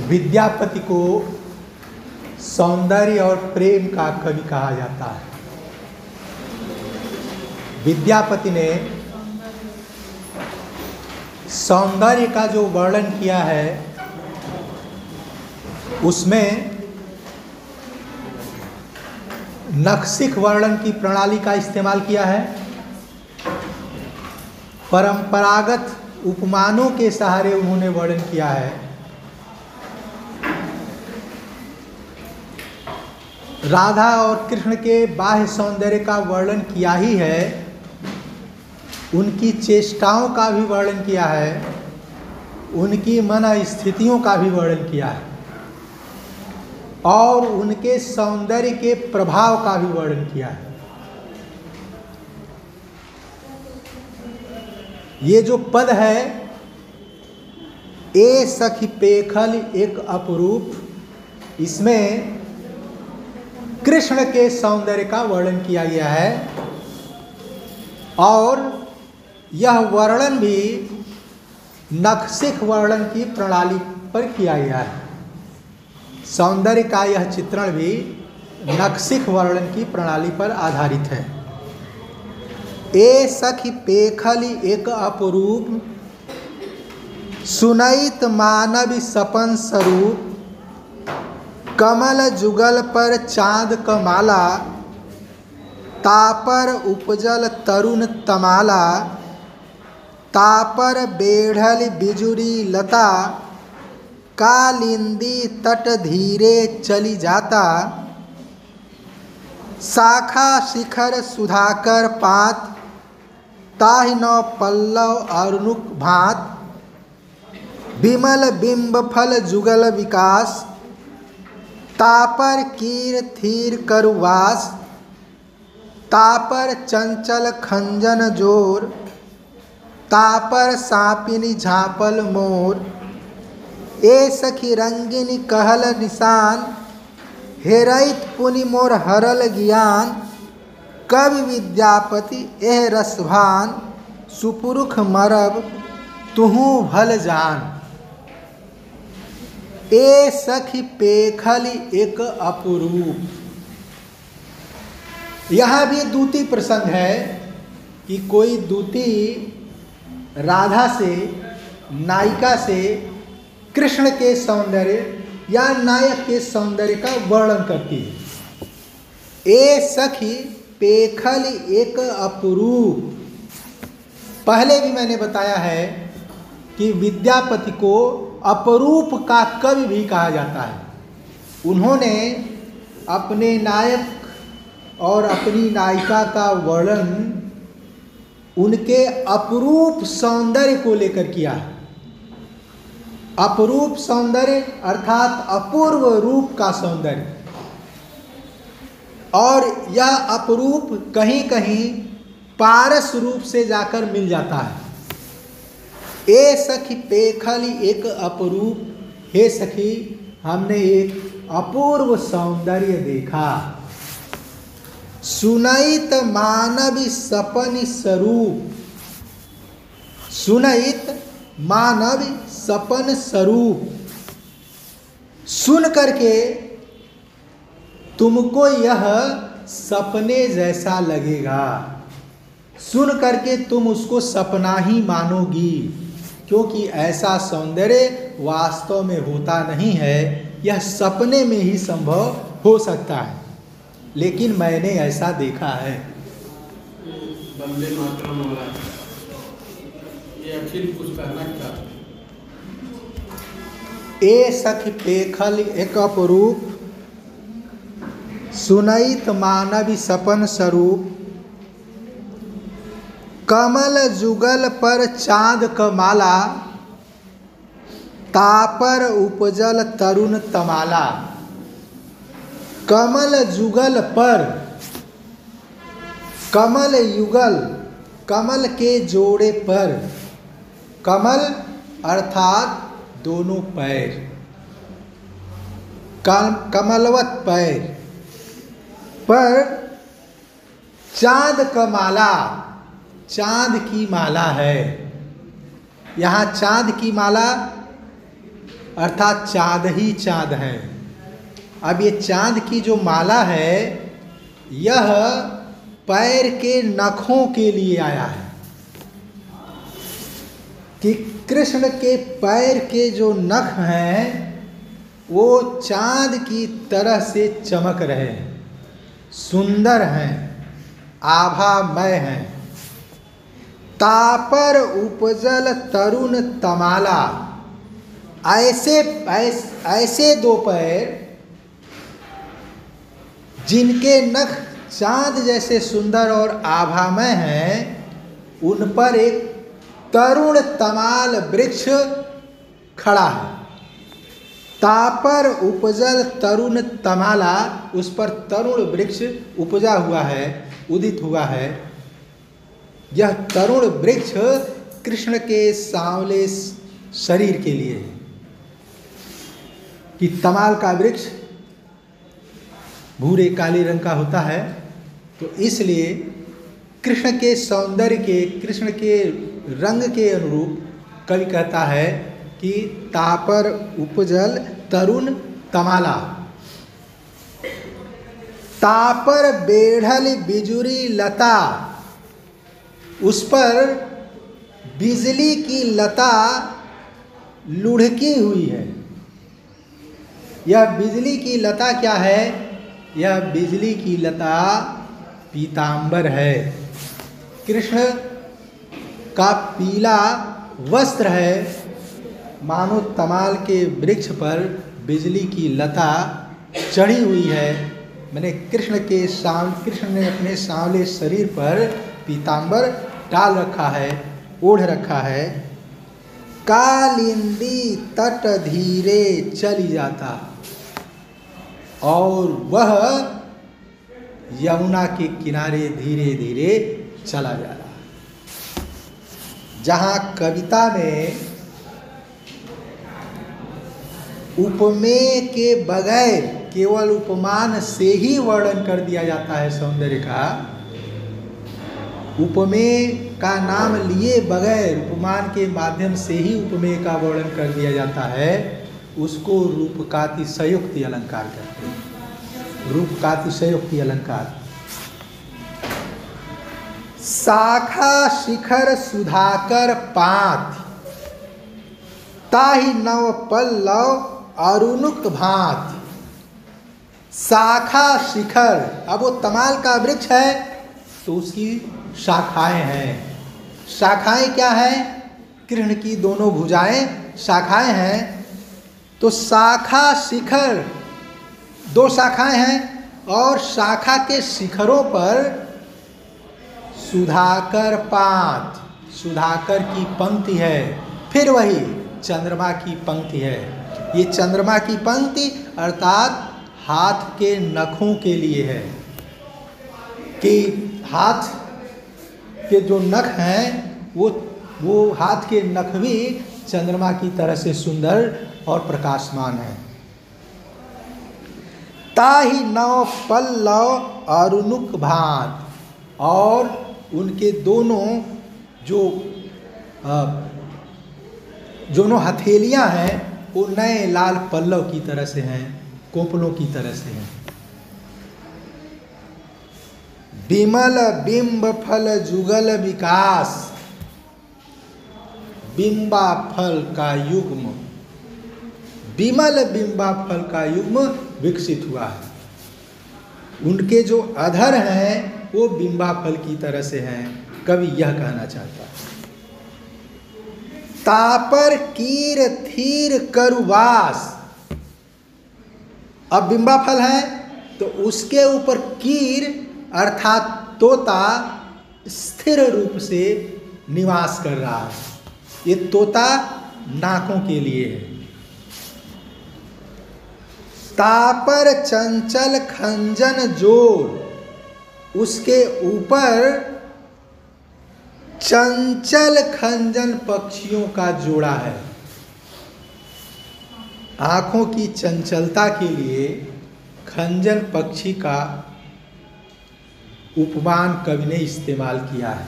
विद्यापति को सौंदर्य और प्रेम का कवि कहा जाता है। विद्यापति ने सौंदर्य का जो वर्णन किया है उसमें नखशिख वर्णन की प्रणाली का इस्तेमाल किया है। परंपरागत उपमानों के सहारे उन्होंने वर्णन किया है। राधा और कृष्ण के बाह्य सौंदर्य का वर्णन किया ही है, उनकी चेष्टाओं का भी वर्णन किया है, उनकी मन स्थितियों का भी वर्णन किया है और उनके सौंदर्य के प्रभाव का भी वर्णन किया है। ये जो पद है, ए सखी पेखल एक अपरूप, इसमें कृष्ण के सौंदर्य का वर्णन किया गया है और यह वर्णन भी नखशिख वर्णन की प्रणाली पर किया गया है। सौंदर्य का यह चित्रण भी नखशिख वर्णन की प्रणाली पर आधारित है। ए सखी पेखली एक अपरूप, सुनैत मानव सपन स्वरूप, कमल जुगल पर चाँद कमाला, तापर उपजल तरुण तमाला, तापर बेढ़ल बिजुरी लता, कालिंदी तट धीरे चली जाता, शाखा शिखर सुधाकर पात, ताहि नौ पल्लव अरुणुक भात, विमल बिंब फल जुगल विकास, तापर कीर थीर करुवास, तापर चंचल खंजन जोर, तापर सापिनी झापल मोर, ए सखी रंगिनी कहल निशान, हेरैत पुनि मोर हरल ज्ञान, कवि विद्यापति एह रसभान, सुपुरुख मरब तुहु भल जान। ए सखी पेखली एक अपरूप, यह भी दूती प्रसंग है कि कोई दूती राधा से, नायिका से कृष्ण के सौंदर्य या नायक के सौंदर्य का वर्णन करती है। ए सखी पेखली एक अपरूप, पहले भी मैंने बताया है कि विद्यापति को अपरूप का कवि भी कहा जाता है। उन्होंने अपने नायक और अपनी नायिका का वर्णन उनके अपरूप सौंदर्य को लेकर किया है। अपरूप सौंदर्य अर्थात अपूर्व रूप का सौंदर्य, और यह अपरूप कहीं कहीं पारस रूप से जाकर मिल जाता है। ए सखी पेखली एक अपरूप, हे सखी हमने एक अपूर्व सौंदर्य देखा। सुनैत मानवी सपन स्वरूप, सुनैत मानवी सपन स्वरूप, सुन करके तुमको यह सपने जैसा लगेगा, सुन करके तुम उसको सपना ही मानोगी, क्योंकि ऐसा सौंदर्य वास्तव में होता नहीं है, यह सपने में ही संभव हो सकता है, लेकिन मैंने ऐसा देखा है। वंदे मातरम वाला ये अखिल कुछ कहना क्या? ए सखी पेखल एक अपरूप, सुनैत मानवी सपन स्वरूप, कमल जुगल पर चाँद कमाला, तापर उपजल तरुण तमाला। कमल जुगल पर, कमल युगल, कमल के जोड़े पर, कमल अर्थात दोनों पैर, कमलवत पैर पर चाँद का माला, चाँद की माला है। यहाँ चाँद की माला अर्थात चाँद ही चाँद है। अब ये चाँद की जो माला है यह पैर के नखों के लिए आया है कि कृष्ण के पैर के जो नख हैं वो चाँद की तरह से चमक रहे हैं, सुंदर हैं, आभामय हैं। तापर उपजल तरुण तमाला, ऐसे दो पैर जिनके नख चाँद जैसे सुंदर और आभामय हैं, उन पर एक तरुण तमाल वृक्ष खड़ा है। तापर उपजल तरुण तमाला, उस पर तरुण वृक्ष उपजा हुआ है, उदित हुआ है। यह तरुण वृक्ष कृष्ण के सांवले शरीर के लिए है कि तमाल का वृक्ष भूरे काले रंग का होता है, तो इसलिए कृष्ण के सौंदर्य के, कृष्ण के रंग के अनुरूप कवि कहता है कि तापर उपजल तरुण तमाला। तापर बेढ़ल बिजुरी लता, उस पर बिजली की लता लुढ़की हुई है। यह बिजली की लता क्या है? यह बिजली की लता पीतांबर है। कृष्ण का पीला वस्त्र है, मानो तमाल के वृक्ष पर बिजली की लता चढ़ी हुई है। मैंने कृष्ण ने अपने सांवले शरीर पर पीतांबर डाल रखा है, ओढ़ रखा है। कालिंदी तट धीरे चली जाता, और वह यमुना के किनारे धीरे धीरे चला जा रहा। जहाँ कविता में उपमेय के बगैर केवल उपमान से ही वर्णन कर दिया जाता है सौंदर्य का, उपमेय का नाम लिए बगैर उपमान के माध्यम से ही उपमेय का वर्णन कर दिया जाता है, उसको रूपकातिशयोक्ति अलंकार कहते हैं। रूपकातिशयोक्ति अलंकार। शाखा शिखर सुधाकर पात, ताहि नव पल्लव अरुणुक भांति। शाखा शिखर, अब वो तमाल का वृक्ष है तो उसकी शाखाएं हैं। शाखाएं क्या है? कृष्ण की दोनों भुजाएं शाखाएं हैं। तो शाखा शिखर, दो शाखाएं हैं, और शाखा के शिखरों पर सुधाकर पात, सुधाकर की पंक्ति है। फिर वही चंद्रमा की पंक्ति है। ये चंद्रमा की पंक्ति अर्थात हाथ के नखों के लिए है कि हाथ के जो नख हैं वो हाथ के नख भी चंद्रमा की तरह से सुंदर और प्रकाशमान है। ताहि नव पल्लव अरुणुक भांति, और उनके दोनों दोनों हथेलियां हैं वो नए लाल पल्लव की तरह से हैं, कोपलों की तरह से हैं। बिमल बिंब फल जुगल विकास, बिंबा फल का युग्म, बिमल बिंबा फल का युग्म विकसित हुआ है। उनके जो अधर हैं वो बिंबा फल की तरह से हैं। कवि यह कहना चाहता है। तापर कीर थीर करुवास, अब बिंबा फल है तो उसके ऊपर कीर अर्थात तोता स्थिर रूप से निवास कर रहा है। ये तोता नाकों के लिए है। तापर चंचल खंजन जोर, उसके ऊपर चंचल खंजन पक्षियों का जोड़ा है। आँखों की चंचलता के लिए खंजन पक्षी का उपमान कवि ने इस्तेमाल किया है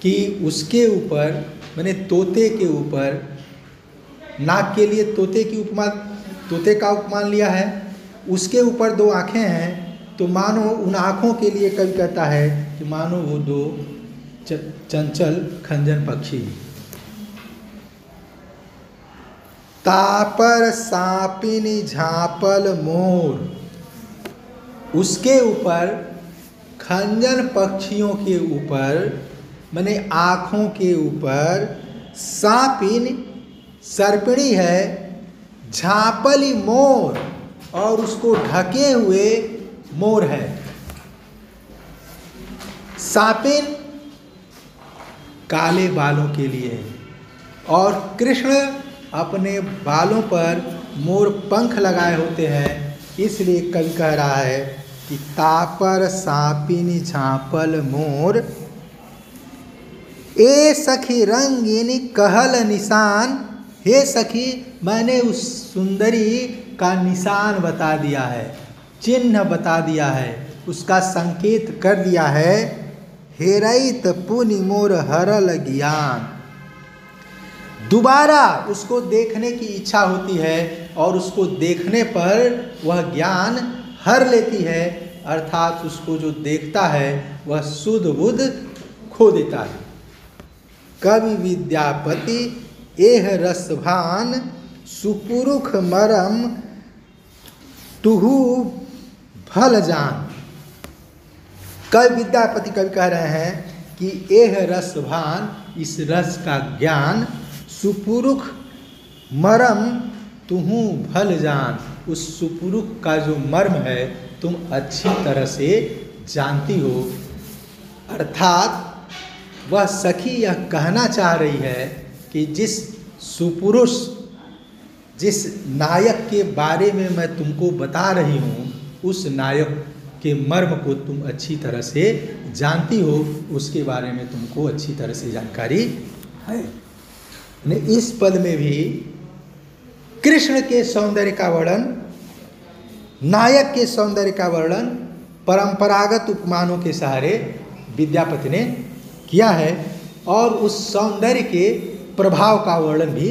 कि उसके ऊपर, माने तोते के ऊपर नाक के लिए तोते की उपमा, तोते का उपमान लिया है। उसके ऊपर 2 आँखें हैं, तो मानो उन आँखों के लिए कवि कहता है कि मानो वो 2 चंचल खंजन पक्षी। तापर सांपिनी झापल मोर, उसके ऊपर खंजन पक्षियों के ऊपर माने आँखों के ऊपर सांपिन सर्पिणी है, झापली मोर और उसको ढके हुए मोर है। सांपिन काले बालों के लिए है और कृष्ण अपने बालों पर मोर पंख लगाए होते हैं, इसलिए कवि कह रहा है कि तापर सांपिनी झापल मोर, ए सखी रंगीनी कहल निशान। हे सखी, मैंने उस सुंदरी का निशान बता दिया है, चिन्ह बता दिया है, उसका संकेत कर दिया है। हेरैत पुनि मोर हरल ज्ञान, दोबारा उसको देखने की इच्छा होती है और उसको देखने पर वह ज्ञान हर लेती है, अर्थात उसको जो देखता है वह सुध बुध खो देता है। कवि विद्यापति एह रसभान, सुपुरुष मरम तुहु भल जान। कवि विद्यापति कवि कह रहे हैं कि एह रसभान, इस रस का ज्ञान, सुपुरुष मरम तुहु भल जान, उस सुपुरुष का जो मर्म है तुम अच्छी तरह से जानती हो। अर्थात वह सखी यह कहना चाह रही है कि जिस सुपुरुष, जिस नायक के बारे में मैं तुमको बता रही हूँ, उस नायक के मर्म को तुम अच्छी तरह से जानती हो, उसके बारे में तुमको अच्छी तरह से जानकारी है। इस पद में भी कृष्ण के सौंदर्य का वर्णन, नायक के सौंदर्य का वर्णन परंपरागत उपमानों के सहारे विद्यापति ने किया है और उस सौंदर्य के प्रभाव का वर्णन भी